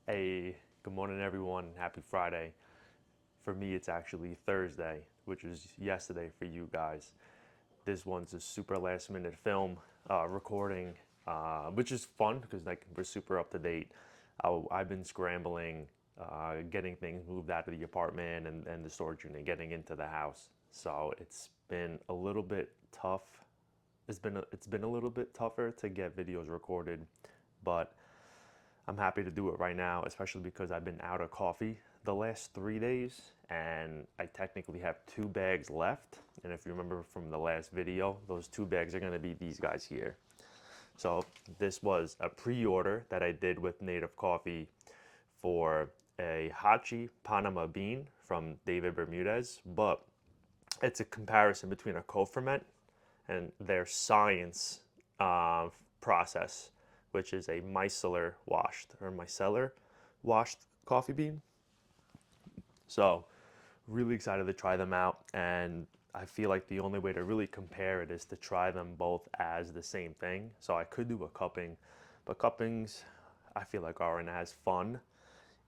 Hey, good morning, everyone. Happy Friday. For me, it's actually Thursday, which was yesterday for you guys. This one's a super last minute film recording, which is fun because like we're super up to date. I've been scrambling, getting things moved out of the apartment and the storage unit, getting into the house. So it's been a little bit tough. It's been a little bit tougher to get videos recorded, but I'm happy to do it right now, especially because I've been out of coffee the last 3 days and I technically have 2 bags left. And if you remember from the last video, those 2 bags are gonna be these guys here. So this was a pre-order that I did with Native Coffee for a Hachi Panama bean from David Bermudez, but it's a comparison between a Co-Ferment and their science process, which is a Miscellar washed coffee bean. So really excited to try them out, and I feel like the only way to really compare it is to try them both as the same thing. So I could do a cupping, but cuppings I feel like aren't as fun,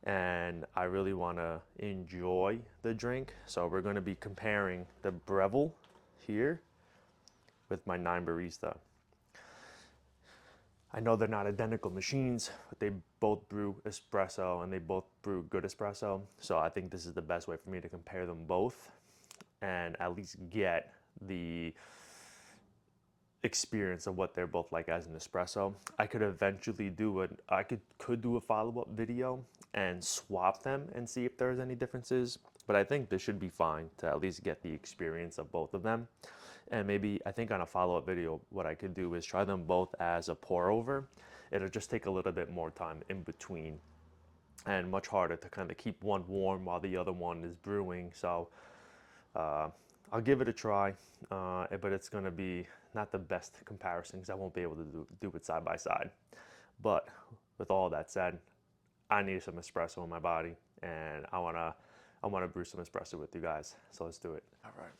and I really want to enjoy the drink. So we're going to be comparing the Breville here with my 9 barista. I know they're not identical machines, but they both brew espresso and they both brew good espresso. So I think this is the best way for me to compare them both and at least get the experience of what they're both like as an espresso. I could eventually do could do a follow-up video and swap them and see if there's any differences, but I think this should be fine to at least get the experience of both of them. And maybe I think on a follow-up video what I could do is try them both as a pour over. It'll just take a little bit more time in between and much harder to kind of keep one warm while the other one is brewing. So I'll give it a try, but it's going to be not the best comparison because I won't be able to do it side by side. But with all that said, I need some espresso in my body, and I wanna brew some espresso with you guys. So let's do it. All right.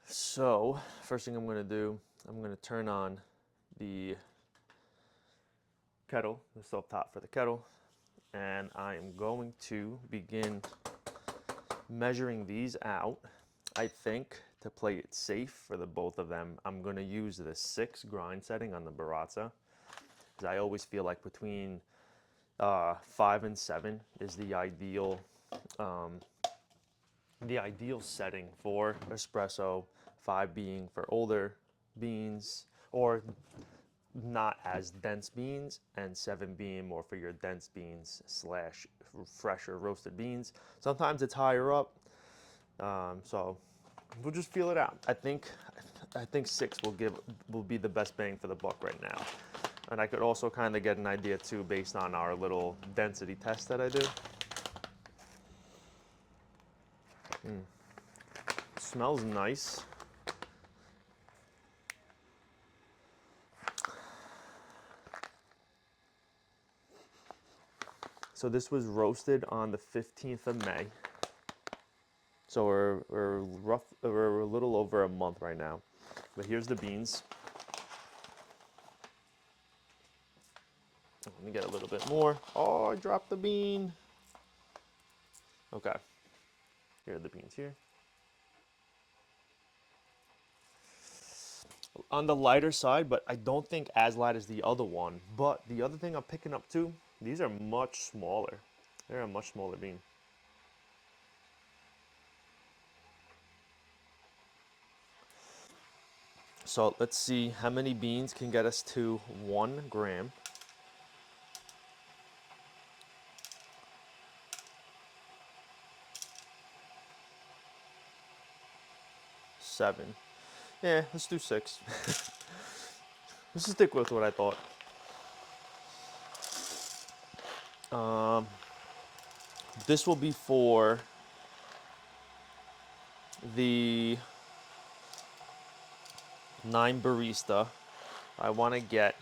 So first thing I'm gonna do, I'm gonna turn on the kettle, the stove top for the kettle, and I am going to begin measuring these out. I think to play it safe for the both of them, I'm gonna use the 6 grind setting on the Baratza, because I always feel like between 5 and 7 is the ideal setting for espresso. 5 being for older beans or not as dense beans, and 7 being more for your dense beans slash fresher roasted beans. Sometimes it's higher up, so we'll just feel it out. I think 6 will be the best bang for the buck right now. And I could also kind of get an idea too based on our little density test that I do. Smells nice. So this was roasted on the 15th of May. So we're a little over a month right now. But here's the beans. Let me get a little bit more. Oh, I dropped the bean. Okay. Here are the beans here. On the lighter side, but I don't think as light as the other one. But the other thing I'm picking up too, these are much smaller. They're a much smaller bean. So let's see how many beans can get us to 1 gram. Seven. Yeah, let's do 6. Let's stick with what I thought. This will be for the 9 barista. I want to get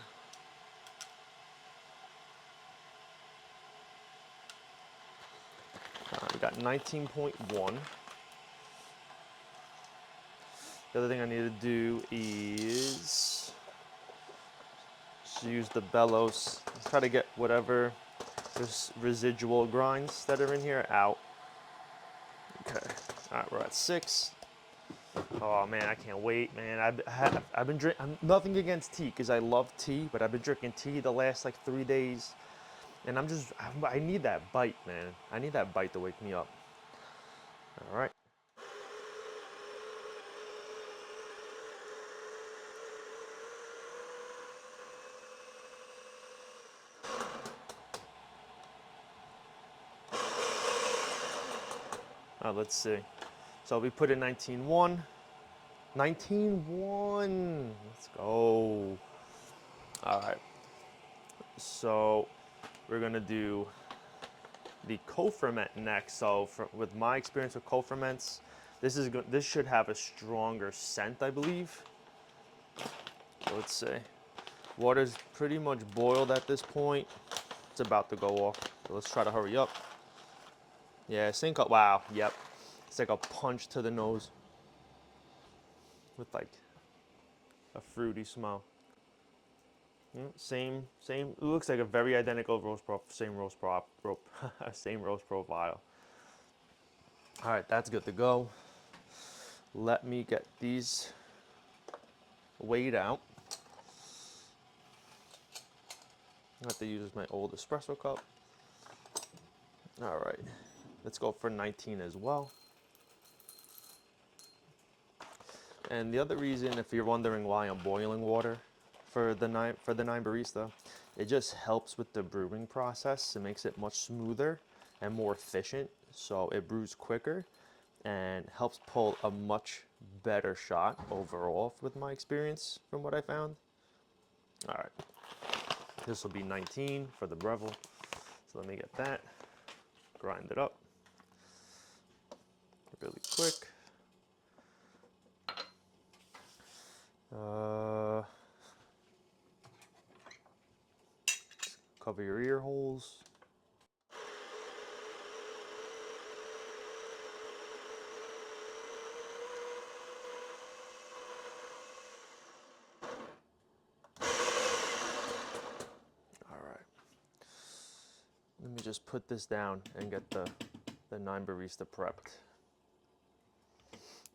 we got 19.1. The other thing I need to do is use the bellows. Let's try to get whatever residual grinds that are in here out. Okay, all right, we're at 6. Oh man, I can't wait, man. I've been drinking, nothing against tea, because I love tea, but I've been drinking tea the last like 3 days, and I need that bite, man. I need that bite to wake me up. All right. Let's see. So we put in 19.1. 19.1. Let's go. All right. So we're gonna do the Co-Ferment next. So with my experience with Co-Ferments, this should have a stronger scent, I believe. So let's see. Water's pretty much boiled at this point. It's about to go off. So let's try to hurry up. Yeah, same cup. Wow. Yep. It's like a punch to the nose with like a fruity smell. Same. It looks like a very identical roast profile. Same roast profile. All right, that's good to go. Let me get these weighed out. I have to use my old espresso cup. All right, let's go for 19 as well. And the other reason, if you're wondering why I'm boiling water for the 9 barista, it just helps with the brewing process. It makes it much smoother and more efficient, so it brews quicker and helps pull a much better shot overall with my experience from what I found. All right, this will be 19 for the Breville. So let me get that, grind it up really quick. Cover your ear holes. All right. Let me just put this down and get the 9 barista prepped.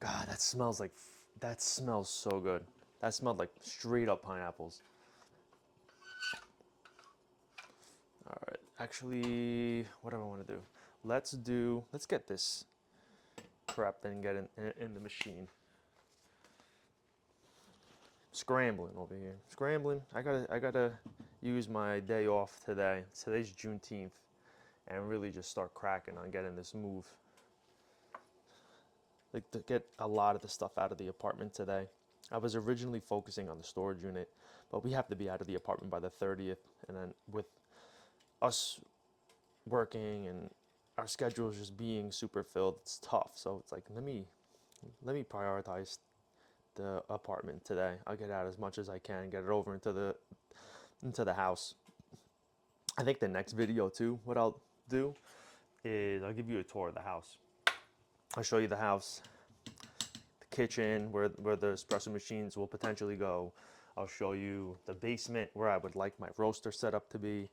God, that smells so good. That smelled like straight up pineapples. All right, actually, what do I want to do? Let's get this prepped and get in the machine. Scrambling over here, scrambling. I gotta use my day off today. Today's Juneteenth, and really just start cracking on getting this move. Like to get a lot of the stuff out of the apartment today. I was originally focusing on the storage unit, but we have to be out of the apartment by the 30th, and then with us working and our schedules just being super filled, it's tough. So it's like let me prioritize the apartment today. I'll get out as much as I can, get it over into the house. I think the next video too, what I'll do is I'll give you a tour of the house. I'll show you the house, the kitchen, where the espresso machines will potentially go. I'll show you the basement where I would like my roaster setup to be.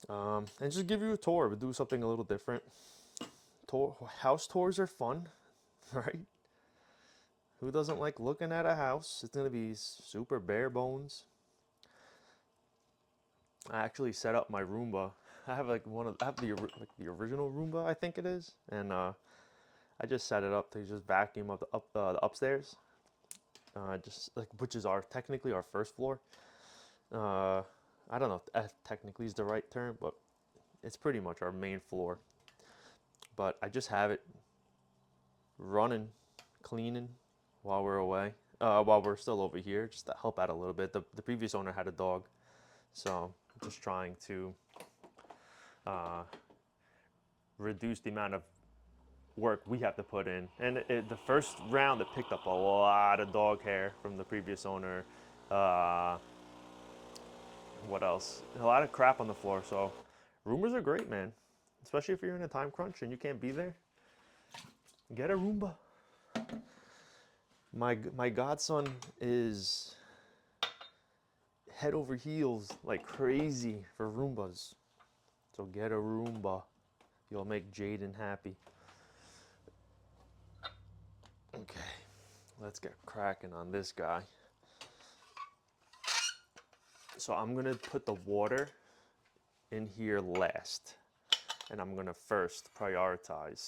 And just give you a tour. We'll do something a little different. House tours are fun, right? Who doesn't like looking at a house? It's gonna be super bare bones. I actually set up my Roomba. I have like the original Roomba, I think it is, and I just set it up to just vacuum up the upstairs. Just like, which is technically our first floor. I don't know if technically is the right term, but it's pretty much our main floor. But I just have it running, cleaning while we're away, while we're still over here, just to help out a little bit. The previous owner had a dog, so I'm just trying to reduce the amount of work we have to put in. And the first round, it picked up a lot of dog hair from the previous owner. What else? A lot of crap on the floor. So Roombas are great, man. Especially if you're in a time crunch and you can't be there. Get a Roomba. My godson head over heels like crazy for Roombas. So get a Roomba. You'll make Jaden happy. Okay, let's get cracking on this guy. So I'm gonna put the water in here last, and I'm gonna first prioritize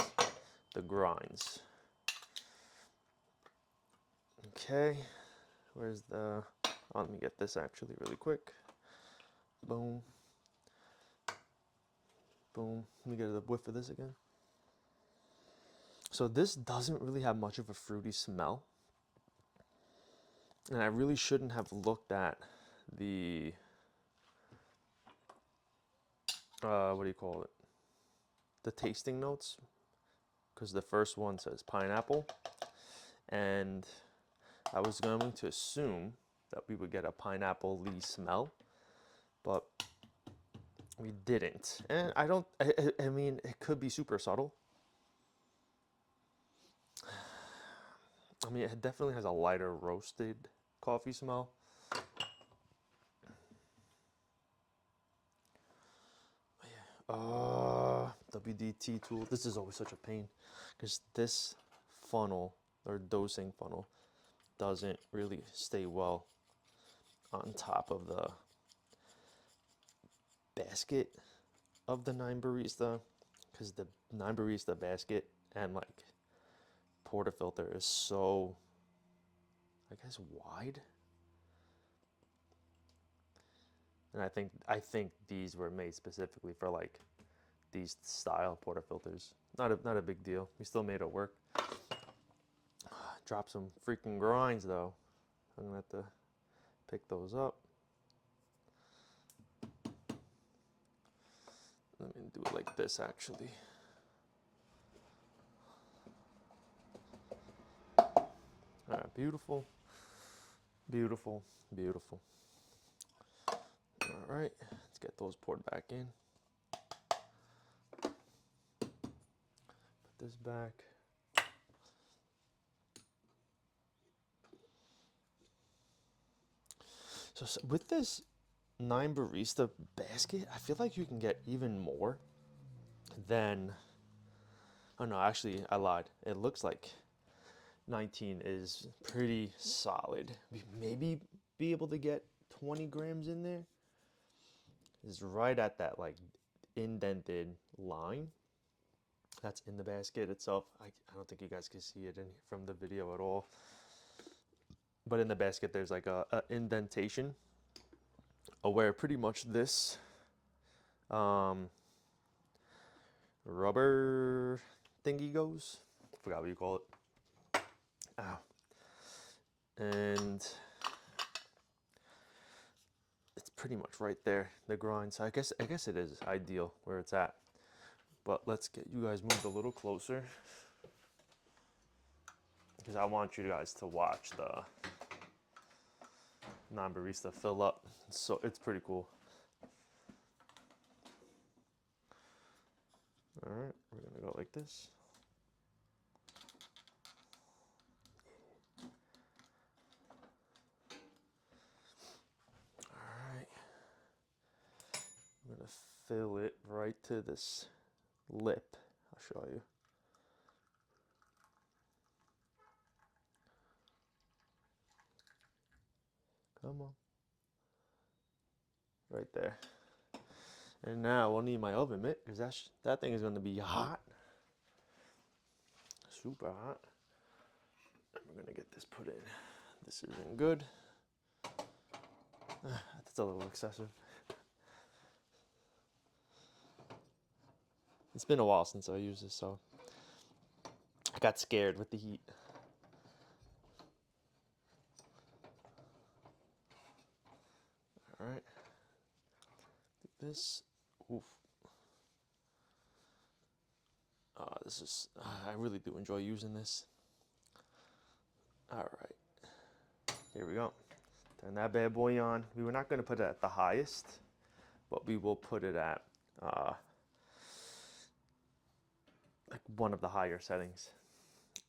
the grinds. Okay, where's the, oh, let me get this actually really quick. Boom. Boom. Let me get a whiff of this again. So this doesn't really have much of a fruity smell. And I really shouldn't have looked at the, what do you call it? The tasting notes. Because the first one says pineapple. And I was going to assume that we would get a pineapple-y smell. But we didn't. And I mean, it could be super subtle. I mean, it definitely has a lighter roasted coffee smell. WDT tool. This is always such a pain because this funnel or dosing funnel doesn't really stay well on top of the basket of the 9 barista, because the 9 barista basket and like portafilter is so, I guess, wide. And I think these were made specifically for like these style portafilters. Not a big deal. We still made it work. Drop some freaking grinds though. I'm gonna have to pick those up. Let me do it like this actually. All right, beautiful, beautiful, beautiful. All right, let's get those poured back in. Put this back. So with this 9 barista basket, I feel like you can get even more than, oh no, actually I lied. It looks like 19 is pretty solid. We maybe be able to get 20 grams in there. It's right at that like indented line that's in the basket itself. I don't think you guys can see it from the video at all. But in the basket, there's like a indentation where pretty much this rubber thingy goes. I forgot what you call it. Ow. And it's pretty much right there, the grind. So I guess it is ideal where it's at. But let's get you guys moved a little closer, because I want you guys to watch the non-barista fill up. So it's pretty cool. All right, we're gonna go like this. All right, I'm gonna fill it right to this lip. I'll show you. Come on. Right there. And now we'll need my oven mitt, because that thing is going to be hot. Super hot. And we're going to get this put in. This isn't good. That's a little excessive. It's been a while since I used this, so I got scared with the heat. All right. This, oof. This is, I really do enjoy using this. All right, here we go. Turn that bad boy on. We were not going to put it at the highest, but we will put it at like one of the higher settings.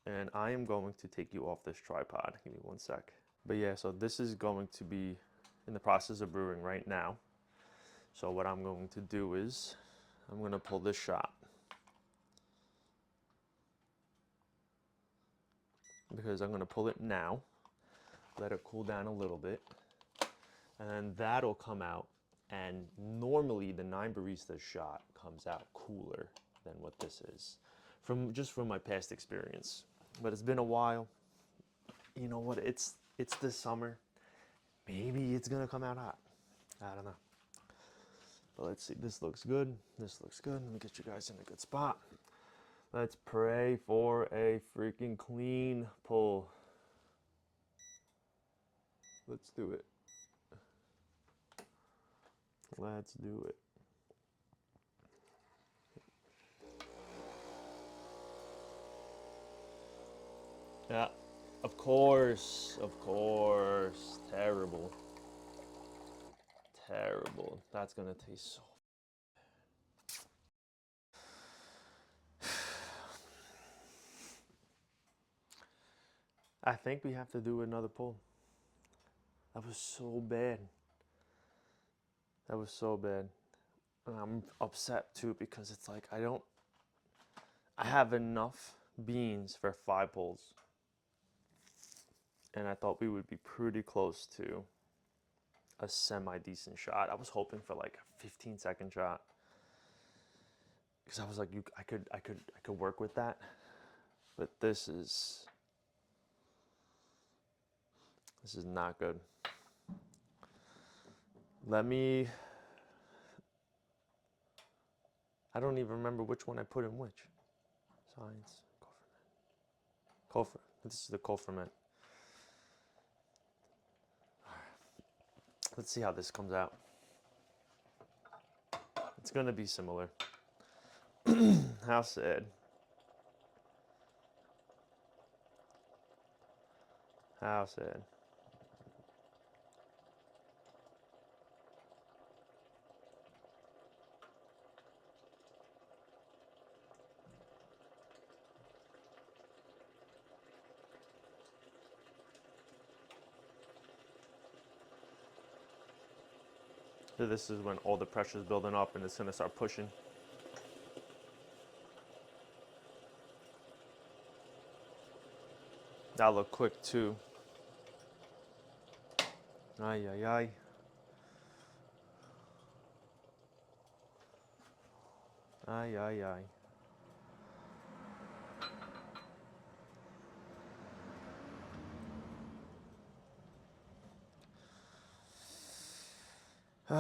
And I am going to take you off this tripod. Give me one sec. But yeah, so this is going to be in the process of brewing right now. So what I'm going to do is I'm going to pull this shot because I'm going to pull it now, let it cool down a little bit, and then that'll come out. And normally the 9 Barista shot comes out cooler than what this is, from my past experience. But it's been a while. You know what? It's this summer. Maybe it's gonna come out hot. I don't know. But let's see. This looks good. This looks good. Let me get you guys in a good spot. Let's pray for a freaking clean pull. Let's do it. Let's do it. Yeah, of course. Terrible. Terrible. That's gonna taste so. I think we have to do another pull. That was so bad. That was so bad. And I'm upset too because it's like I have enough beans for 5 pulls. And I thought we would be pretty close to a semi-decent shot. I was hoping for like a 15-second shot. Because I was like, I could work with that. But this is not good. I don't even remember which one I put in which. Science, Co-Ferment. This is the Co-Ferment. Let's see how this comes out. It's gonna be similar. How sad. How sad. So this is when all the pressure is building up and it's gonna start pushing. That'll look quick too. Ay, ay, ay. Ay, ay, ay. All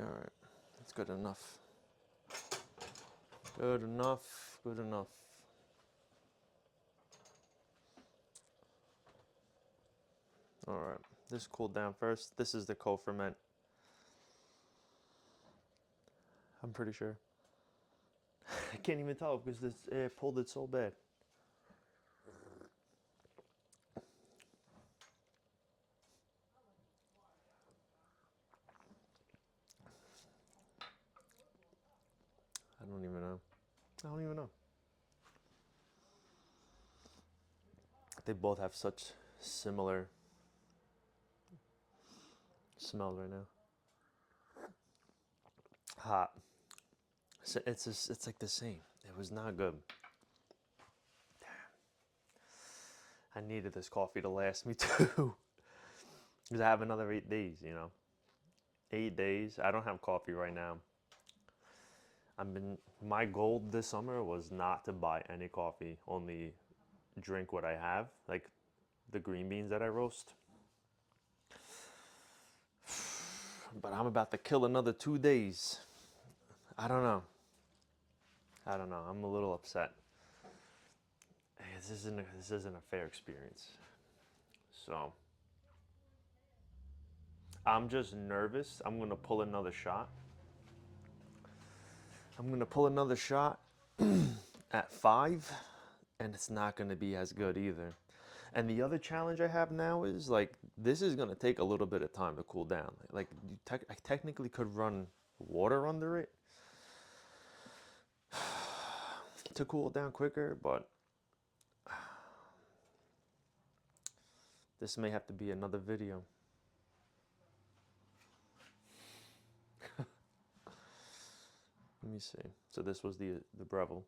right, that's good enough. Good enough, good enough. All right, this cooled down first. This is the Co-Ferment. I'm pretty sure. I can't even tell because this pulled it so bad. I don't even know. I don't even know. They both have such similar smell right now. Hot. It's like the same. It was not good. Damn. I needed this coffee to last me too. Because I have another 8 days, you know. 8 days. I don't have coffee right now. My goal this summer was not to buy any coffee, only drink what I have, like the green beans that I roast. But I'm about to kill another 2 days. I don't know. I'm a little upset. This isn't a fair experience. So I'm just nervous. I'm gonna pull another shot. At 5, and it's not gonna be as good either. And the other challenge I have now is like this is gonna take a little bit of time to cool down. Like I technically could run water under it. to cool it down quicker, but this may have to be another video. Let me see. So this was the Breville.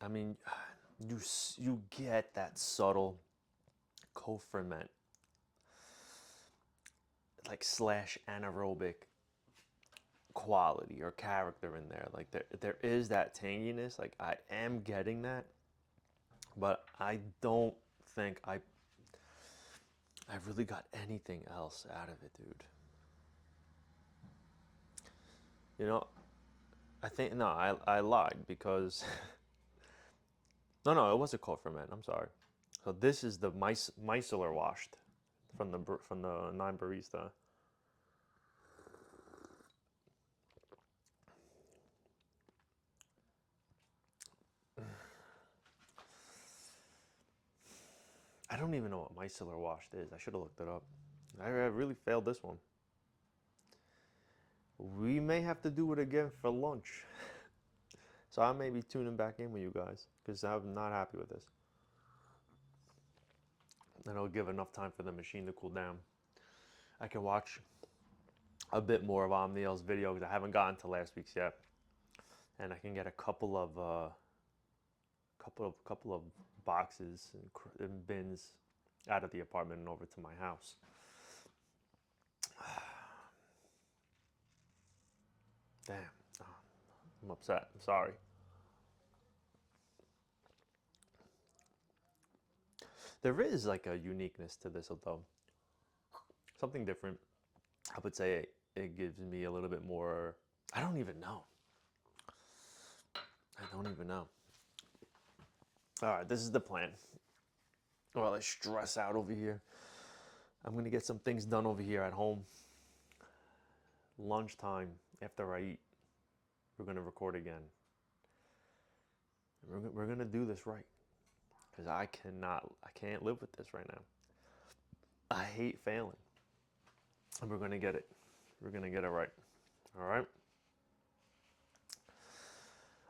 I mean, you get that subtle Co-Ferment, like slash anaerobic quality or character in there. Like there is that tanginess. Like I am getting that, but I don't think I really got anything else out of it, dude. You know, I think no, I lied because no, it was a Co-Ferment. I'm sorry. So this is the Miscellar washed from the 9 barista. I don't even know what Miscellar washed is. I should have looked it up. I really failed this one. We may have to do it again for lunch. So I may be tuning back in with you guys because I'm not happy with this. And it'll give enough time for the machine to cool down. I can watch a bit more of Omniel's video because I haven't gotten to last week's yet. And I can get a couple of boxes and bins out of the apartment and over to my house. Damn, I'm upset. I'm sorry. There is like a uniqueness to this, though. Something different. I would say it gives me a little bit more. I don't even know. All right, this is the plan. While I stress out over here, I'm gonna get some things done over here at home. Lunchtime, after I eat, we're gonna record again. We're gonna do this right, because I can't live with this right now. I hate failing, and we're gonna get it. We're gonna get it right. All right.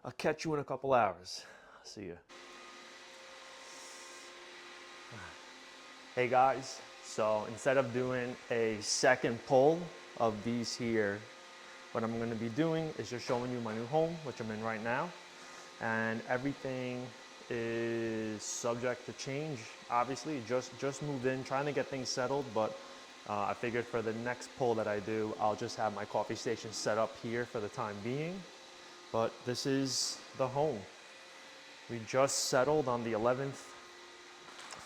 I'll catch you in a couple hours. See ya. Hey guys, so instead of doing a second pull of these here, what I'm gonna be doing is just showing you my new home, which I'm in right now. And everything is subject to change, obviously. Just moved in, trying to get things settled, but I figured for the next pull that I do, I'll just have my coffee station set up here for the time being. But this is the home. We just settled on the 11th.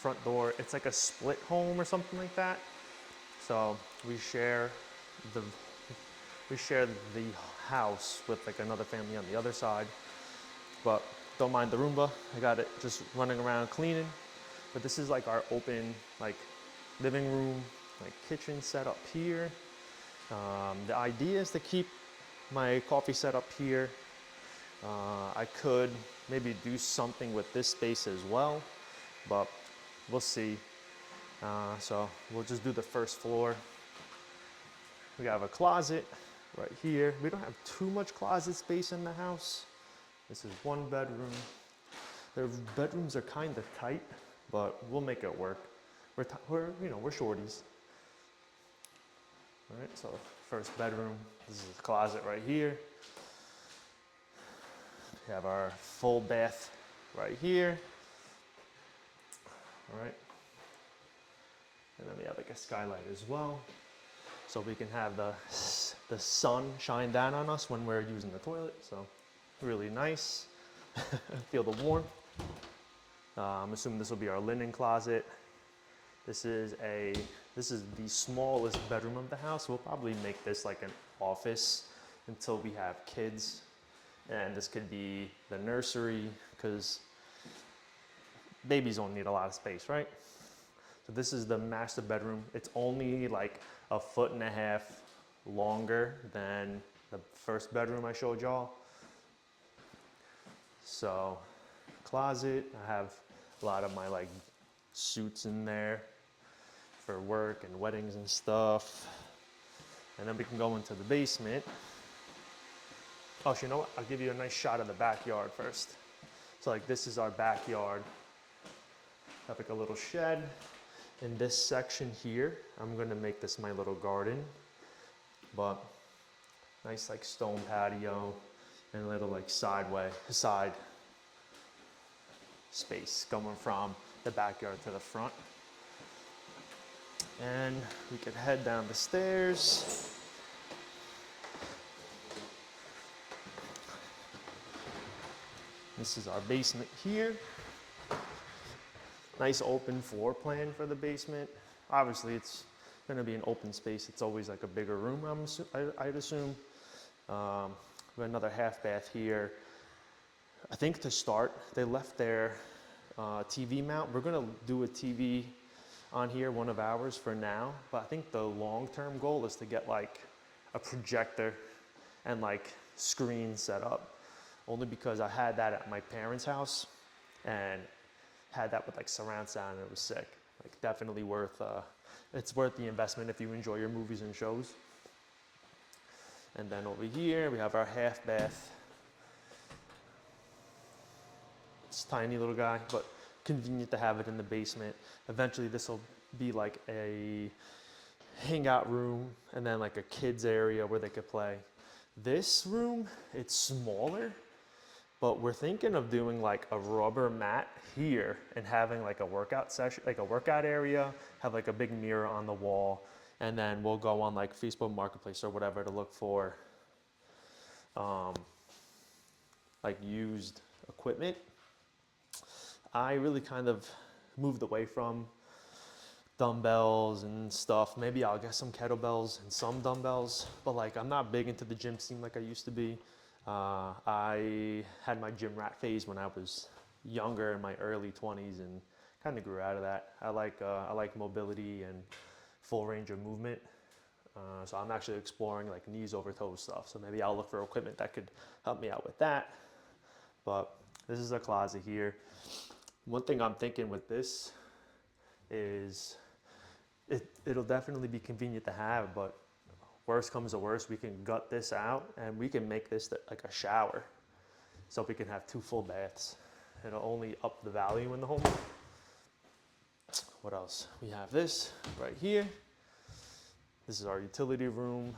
Front door, it's like a split home or something like that. So we share the house with like another family on the other side. But don't mind the Roomba. I got it just running around cleaning. But this is like our open like living room, like kitchen set up here. The idea is to keep my coffee set up here. I could maybe do something with this space as well, but we'll see. So we'll just do the first floor. We have a closet right here. We don't have too much closet space in the house. This is one bedroom. The bedrooms are kind of tight, but we'll make it work. We're shorties. All right, so first bedroom. This is the closet right here. We have our full bath right here. All right. And then we have like a skylight as well. So we can have the sun shine down on us when we're using the toilet. So really nice. Feel the warmth. I'm assuming this will be our linen closet. This is the smallest bedroom of the house. We'll probably make this like an office until we have kids. And this could be the nursery because babies don't need a lot of space, right? So this is the master bedroom. It's only like 1.5 feet longer than the first bedroom I showed y'all. So closet, I have a lot of my like suits in there for work and weddings and stuff. And then we can go into the basement. Oh, you know what? I'll give you a nice shot of the backyard first. So like this is our backyard. Have like a little shed. In this section here, I'm gonna make this my little garden. But nice like stone patio and a little like side space going from the backyard to the front. And we could head down the stairs. This is our basement here. Nice open floor plan for the basement. Obviously it's gonna be an open space. It's always like a bigger room, I'd assume. We have another half bath here. I think to start, they left their TV mount. We're gonna do a TV on here, one of ours for now, but I think the long-term goal is to get like a projector and like screen set up. Only because I had that at my parents' house and had that with like surround sound and it was sick. Like definitely worth, it's worth the investment if you enjoy your movies and shows. And then over here we have our half bath. It's a tiny little guy, but convenient to have it in the basement. Eventually this will be like a hangout room and then like a kids area where they could play. This room, it's smaller, but we're thinking of doing like a rubber mat here and having like a workout session, like a workout area, have like a big mirror on the wall, and then we'll go on like Facebook Marketplace or whatever to look for like used equipment. I really kind of moved away from dumbbells and stuff. Maybe I'll get some kettlebells and some dumbbells, but like I'm not big into the gym scene like I used to be. I had my gym rat phase when I was younger, in my early 20s, and kind of grew out of that. I like mobility and full range of movement. So I'm actually exploring like knees over toes stuff. So maybe I'll look for equipment that could help me out with that. But this is a closet here. One thing I'm thinking with this is it'll definitely be convenient to have, but worst comes to worst, we can gut this out and we can make this like a shower. So we can have 2 full baths. It'll only up the value in the home. What else? We have this right here. This is our utility room.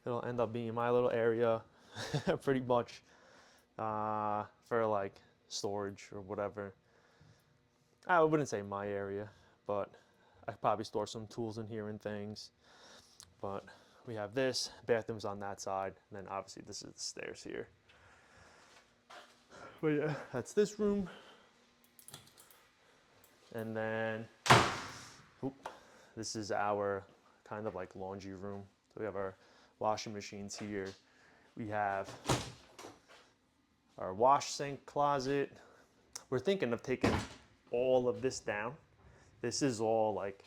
It'll end up being my little area pretty much for like storage or whatever. I wouldn't say my area, but I could probably store some tools in here and things. But we have this, bathrooms on that side, and then obviously this is the stairs here. But yeah, that's this room. And then, this is our kind of like laundry room. So we have our washing machines here. We have our wash sink closet. We're thinking of taking all of this down. This is all like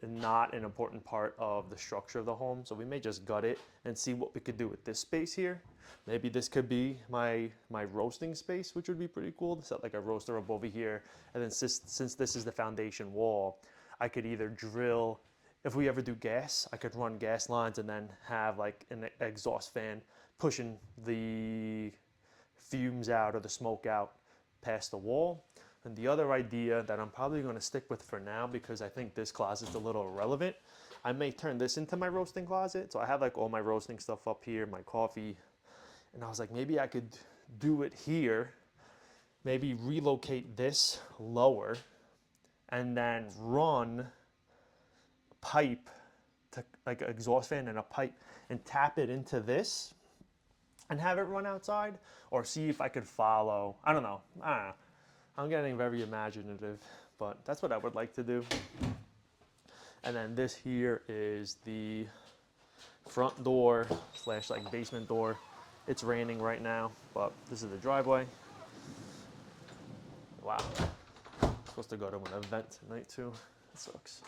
not an important part of the structure of the home, so we may just gut it and see what we could do with this space here. Maybe this could be my roasting space, which would be pretty cool to set like a roaster up over here. And then since this is the foundation wall, I could either drill, if we ever do gas, I could run gas lines and then have like an exhaust fan pushing the fumes out or the smoke out past the wall. And the other idea that I'm probably going to stick with for now, because I think this closet's a little irrelevant, I may turn this into my roasting closet. So I have like all my roasting stuff up here, my coffee, and I was like, maybe I could do it here, maybe relocate this lower, and then run a pipe to like an exhaust fan and a pipe and tap it into this and have it run outside, or see if I could follow. I don't know. I'm getting very imaginative, but that's what I would like to do. And then this here is the front door / like basement door. It's raining right now, but this is the driveway. Wow. I'm supposed to go to an event tonight too. That sucks.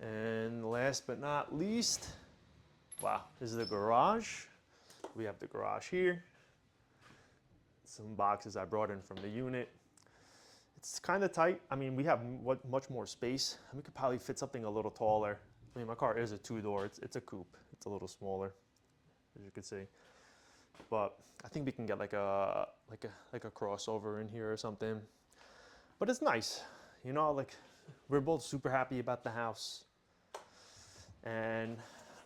And last but not least, wow, this is the garage. We have the garage here. Some boxes I brought in from the unit. It's kind of tight. I mean, we have much more space. We could probably fit something a little taller. I mean, my car is a 2-door. It's a coupe. It's a little smaller. as you can see. But I think we can get like a crossover in here or something. But it's nice, you know, like we're both super happy about the house, and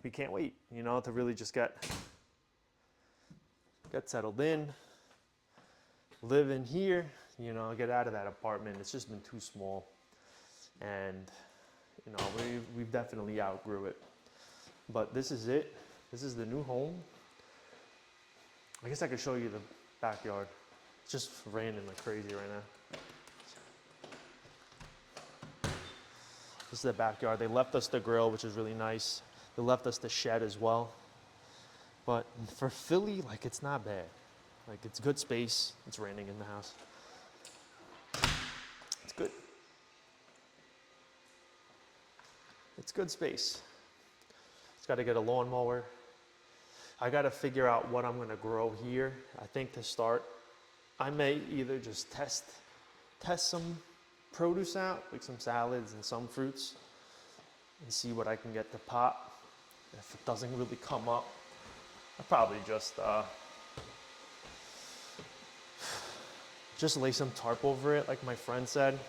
we can't wait, you know, to really just get settled in, live in here, you know, get out of that apartment. It's just been too small, and you know, we've definitely outgrew it. But this is it. This is the new home. I guess I could show you the backyard. It's just raining like crazy right now. This is the backyard. They left us the grill, which is really nice. They left us the shed as well. But for Philly, like, it's not bad. Like, it's good space. It's raining in the house. It's good. It's good space. It's got to get a lawnmower. I got to figure out what I'm going to grow here. I think to start, I may either just test some produce out, like some salads and some fruits, and see what I can get to pop. If it doesn't really come up, I'll probably just lay some tarp over it, like my friend said,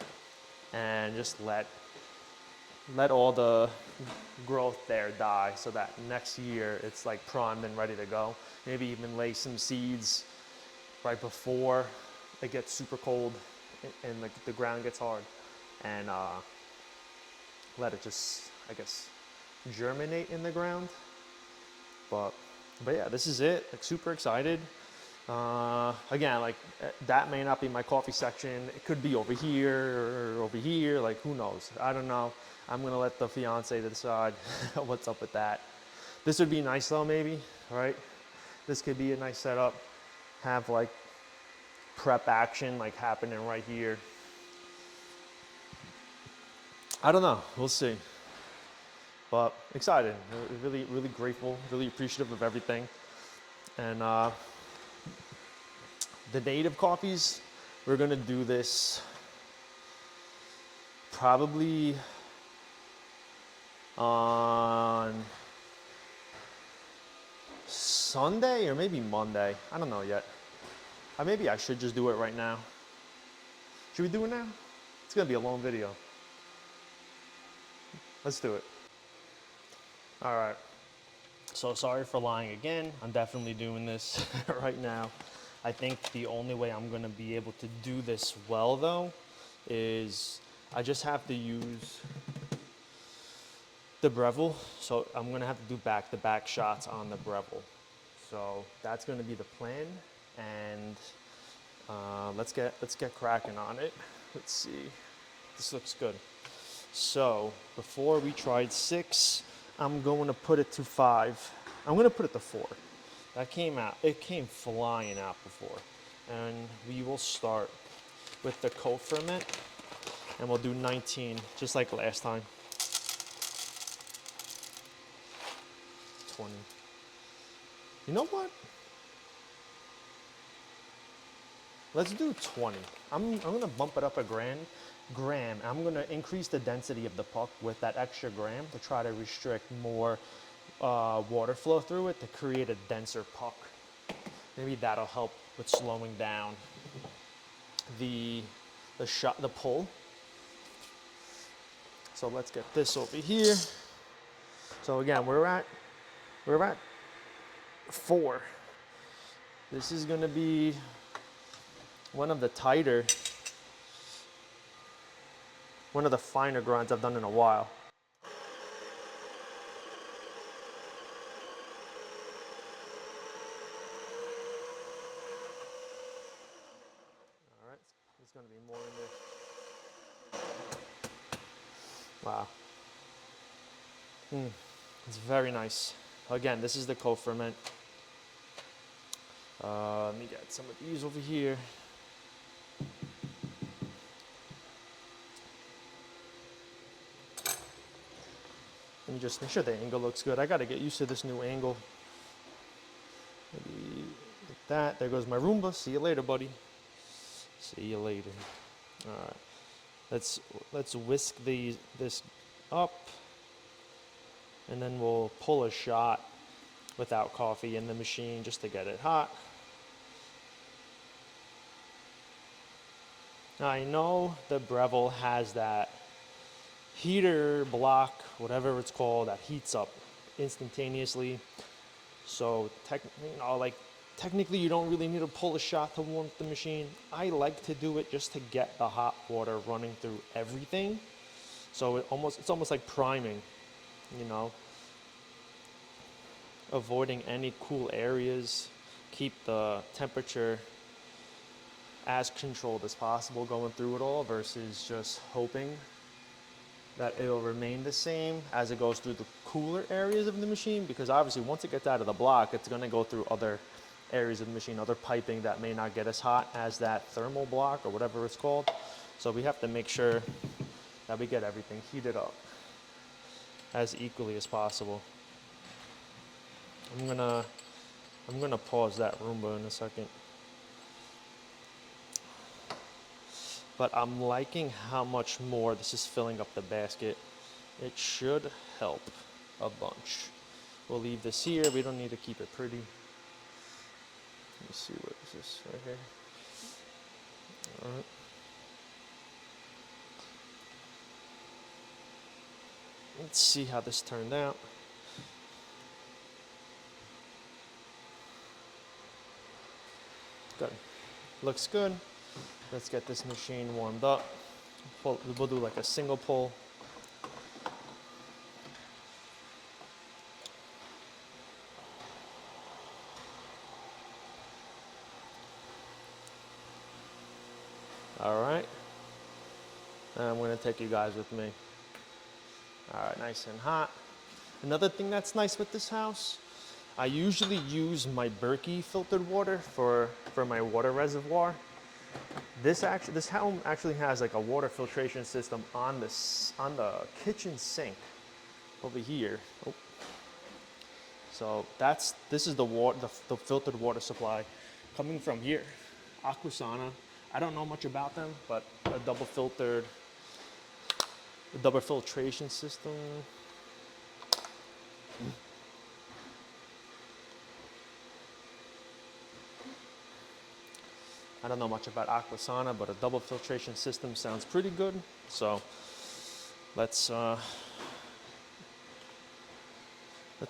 and just let all the growth there die, so that next year it's like primed and ready to go. Maybe even lay some seeds right before it gets super cold and like the ground gets hard, and let it just, I guess, germinate in the ground. But yeah, this is it. Like, super excited. Again, like, that may not be my coffee section. It could be over here or over here. Like, who knows? I don't know. I'm gonna let the fiance decide what's up with that. This would be nice though, maybe, right? This could be a nice setup. Have like prep action like happening right here. I don't know. We'll see. But excited. Really, really grateful. Really appreciative of everything. And the native coffees, we're gonna do this probably on Sunday or maybe Monday. I don't know yet. Maybe I should just do it right now. Should we do it now? It's gonna be a long video. Let's do it. All right. So sorry for lying again. I'm definitely doing this right now. I think the only way I'm gonna be able to do this well though is I just have to use the Breville. So I'm gonna have to do back-to-back shots on the Breville. So that's gonna be the plan, and let's get cracking on it. Let's see. This looks good. So before we tried 6, I'm going to put it to 5. I'm gonna put it to 4. That came out. It came flying out before, and we will start with the Co-Ferment, and we'll do 19 just like last time. 20. You know what? Let's do 20. I'm gonna bump it up a gram. I'm gonna increase the density of the puck with that extra gram to try to restrict more water flow through it to create a denser puck. Maybe that'll help with slowing down the pull. So let's get this over here. So again, we're at 4. This is gonna be one of the finer grinds I've done in a while. All right, there's gonna be more in there. Wow. It's very nice. Again, this is the Co-Ferment. Let me get some of these over here. Let me just make sure the angle looks good. I gotta get used to this new angle. Maybe like that. There goes my Roomba. See you later, buddy. See you later. All right. Let's whisk this up, and then we'll pull a shot without coffee in the machine just to get it hot. Now I know the Breville has that heater block, whatever it's called, that heats up instantaneously. So technically you don't really need to pull a shot to warm up the machine. I like to do it just to get the hot water running through everything. So it's almost like priming, you know, avoiding any cool areas, keep the temperature as controlled as possible going through it all versus just hoping that it'll remain the same as it goes through the cooler areas of the machine, because obviously once it gets out of the block, it's going to go through other areas of the machine, other piping that may not get as hot as that thermal block or whatever it's called. So we have to make sure that we get everything heated up as equally as possible. I'm gonna pause that Roomba in a second. But I'm liking how much more this is filling up the basket. It should help a bunch. We'll leave this here. We don't need to keep it pretty. Let me see, what is this right here? All right. Let's see how this turned out. Good. Looks good. Let's get this machine warmed up. We'll do like a single pull. All right. And I'm going to take you guys with me. All right, nice and hot. Another thing that's nice with this house, I usually use my Berkey filtered water for my water reservoir. This home actually has like a water filtration system on the kitchen sink over here. Oh. So this is the filtered water supply coming from here. Aquasana. I don't know much about them, but a double filtration system. I don't know much about Aquasana, but a double filtration system sounds pretty good. So let's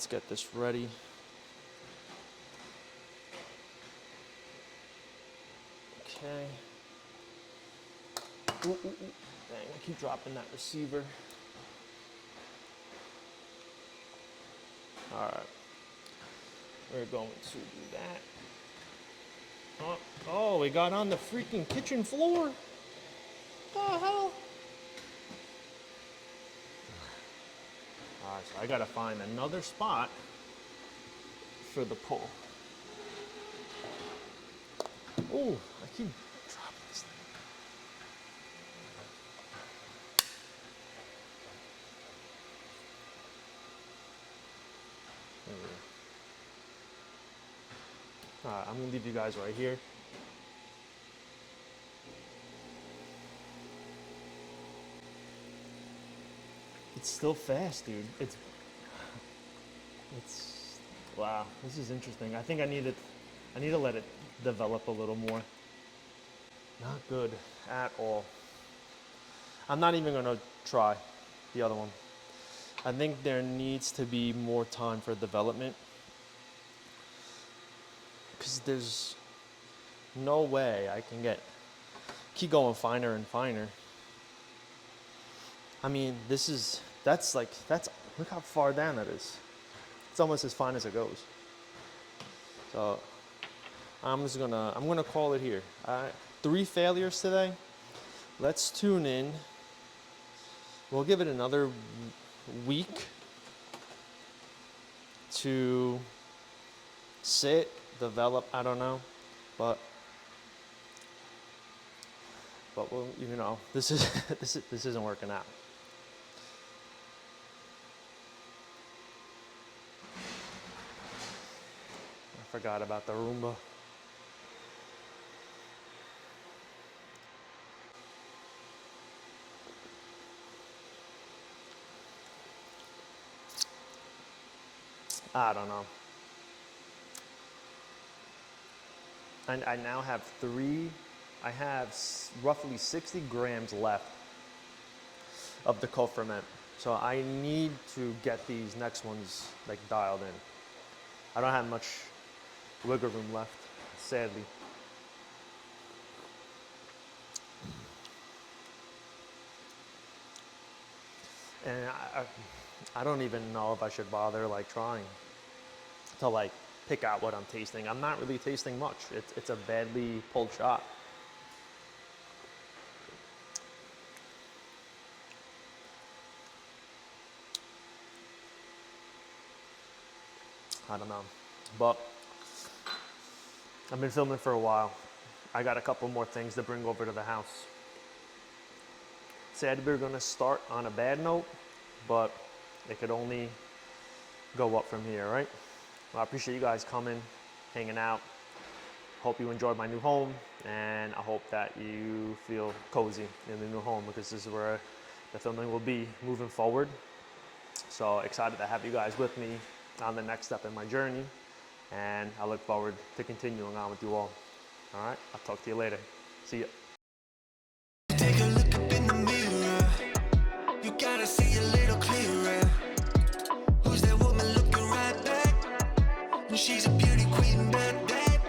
get this ready. Okay. Ooh, ooh, ooh. Dang, I keep dropping that receiver. All right. We're going to do that. Oh, we got on the freaking kitchen floor. What the hell? All right, so I gotta find another spot for the pull. Oh, I keep dropping this thing. There we go. All right, I'm gonna leave you guys right here. It's still fast, dude. It's wow. This is interesting. I think I need to let it develop a little more. Not good at all. I'm not even gonna try the other one. I think there needs to be more time for development, because there's no way I can keep going finer and finer. I mean, that's look how far down that is. It's almost as fine as it goes. So I'm gonna call it here. 3 failures today. Let's tune in. We'll give it another week to sit, develop. I don't know, but we'll, this isn't working out. I forgot about the Roomba. I don't know. And I now have roughly 60 grams left of the Co-Ferment. So I need to get these next ones like dialed in. I don't have much wiggle room left, sadly. And I don't even know if I should bother like trying to like pick out what I'm tasting. I'm not really tasting much. It's a badly pulled shot. I don't know, but I've been filming for a while. I got a couple more things to bring over to the house. Said we were gonna start on a bad note, but it could only go up from here, right? Well, I appreciate you guys coming, hanging out. Hope you enjoyed my new home, and I hope that you feel cozy in the new home, because this is where the filming will be moving forward. So excited to have you guys with me on the next step in my journey, and I look forward to continuing on with you all. All right, I'll talk to you later. See ya.